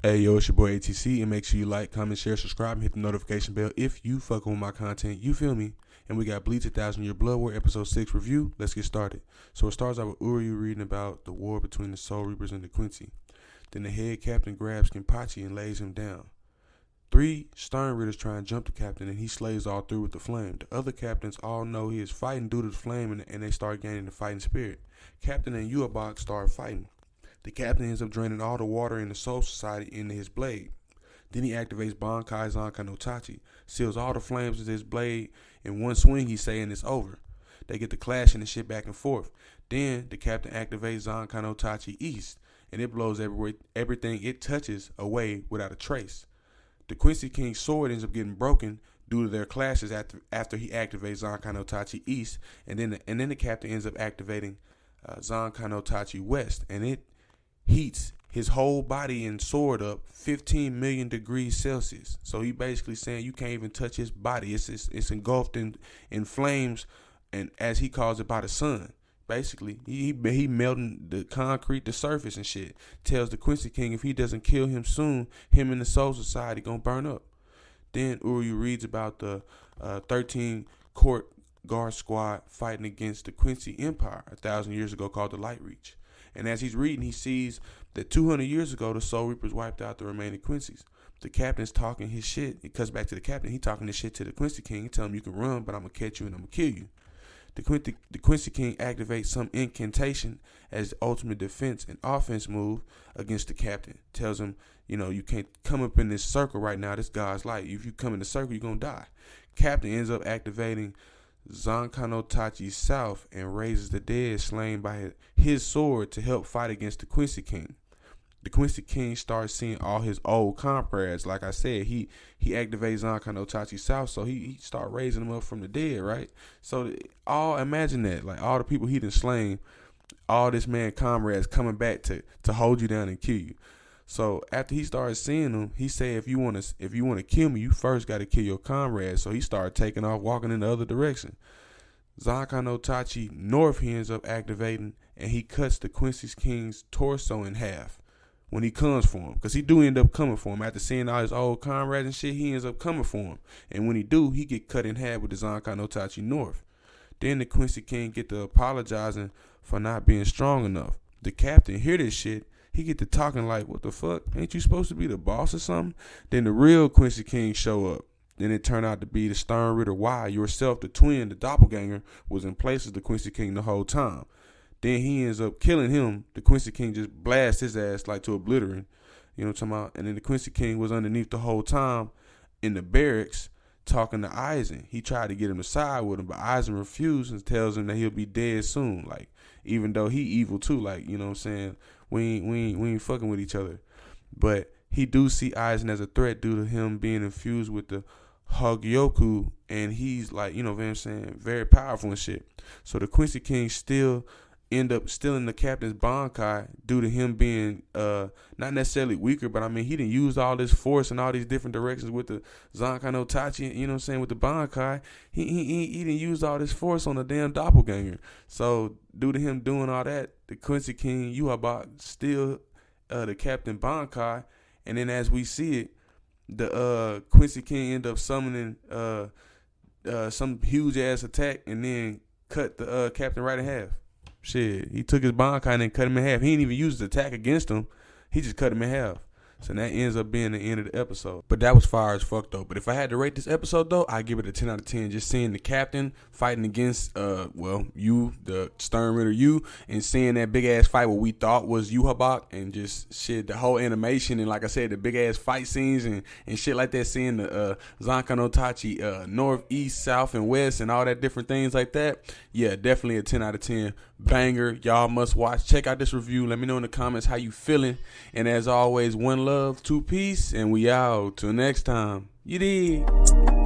Hey, yo, it's your boy ATC, and make sure you like, comment, share, subscribe, and hit the notification bell if you fucking with my content. You feel me? And we got Bleach 1,000 Year Blood War episode 6 review. Let's get started. So it starts out with Uryu reading about the war between the Soul Reapers and the Quincy. Then the head captain grabs Kenpachi and lays him down. 3 Stern Ritters try and jump the captain, and he slays all 3 with the flame. The other captains all know he is fighting due to the flame, and they start gaining the fighting spirit. Captain and Yhwach start fighting. The captain ends up draining all the water in the Soul Society into his blade. Then he activates Bankai Zankai no Tachi, seals all the flames with his blade. In one swing, he's saying it's over. They get to clashing and shit back and forth. Then the captain activates Zankai no Tachi East, and it blows everything it touches away without a trace. The Quincy King's sword ends up getting broken due to their clashes after he activates Zankai no Tachi East, and then the captain ends up activating Zankai no Tachi West, and it heats his whole body and sword up 15 million degrees Celsius. So he basically saying you can't even touch his body. It's engulfed in flames, and as he calls it, by the sun. Basically, he melting the concrete, the surface and shit. Tells the Quincy King if he doesn't kill him soon, him and the Soul Society gonna burn up. Then Uryu reads about the 13 court guard squad fighting against the Quincy Empire 1,000 years ago called the Light Reach. And as he's reading, he sees that 200 years ago, the Soul Reapers wiped out the remaining Quincy's. The captain's talking his shit. It cuts back to the captain. He talking this shit to the Quincy King. He telling him you can run, but I'm going to catch you and I'm going to kill you. The Quincy King activates some incantation as the ultimate defense and offense move against the captain. Tells him, you can't come up in this circle right now. This God's light. If you come in the circle, you're going to die. Captain ends up activating Zankai no Tachi South and raises the dead slain by his sword to help fight against the Quincy King. The Quincy King starts seeing all his old comrades. Like I said, he activates Zankai no Tachi South, so he start raising them up from the dead, right? So imagine that, like all the people he done slain, all this man comrades coming back to hold you down and kill you. So after he started seeing them, he said, if you want to kill me, you first got to kill your comrades. So he started taking off, walking in the other direction. Zankai no Tachi North he ends up activating, and he cuts the Quincy King's torso in half when he comes for him. Because he do end up coming for him. After seeing all his old comrades and shit, he ends up coming for him. And when he do, he get cut in half with the Zankai no Tachi North. Then the Quincy King get to apologizing for not being strong enough. The captain hear this shit. He get to talking like, what the fuck? Ain't you supposed to be the boss or something? Then the real Quincy King show up. Then it turned out to be the Stern Ritter Y. Yourself, the twin, the doppelganger, was in place as the Quincy King the whole time. Then he ends up killing him. The Quincy King just blasts his ass like to obliterate. You know what I'm talking about? And then the Quincy King was underneath the whole time in the barracks talking to Eisen. He tried to get him to side with him, but Eisen refused and tells him that he'll be dead soon. Like, even though he evil too, like, you know what I'm saying? We ain't fucking with each other. But he do see Eisen as a threat due to him being infused with the Hogyoku, and he's like, you know what I'm saying, very powerful and shit. So the Quincy King still end up stealing the captain's Bankai due to him being not necessarily weaker, but I mean he didn't use all this force in all these different directions with the Zankai no Tachi, you know what I'm saying, with the Bankai. He didn't use all this force on the damn doppelganger. So due to him doing all that, the Quincy King Yhwach steal the captain Bankai, and then as we see it, the Quincy King end up summoning some huge ass attack and then cut the captain right in half. Shit, he took his Bankai and then cut him in half. He didn't even use his attack against him. He just cut him in half. So that ends up being the end of the episode. But that was fire as fuck though. But if I had to rate this episode though, I'd give it a 10 out of 10. Just seeing the captain fighting against you, the Stern Ritter you, and seeing that big ass fight what we thought was Yhwach, and just shit, the whole animation, and like I said, the big ass fight scenes and shit like that, seeing the Zankai no Tachi north, east, south, and west, and all that different things like that. Yeah, definitely a 10 out of 10. Banger. Y'all must watch. Check out this review. Let me know in the comments how you feeling. And as always, one love, two peace, and we out. Till next time. You dig?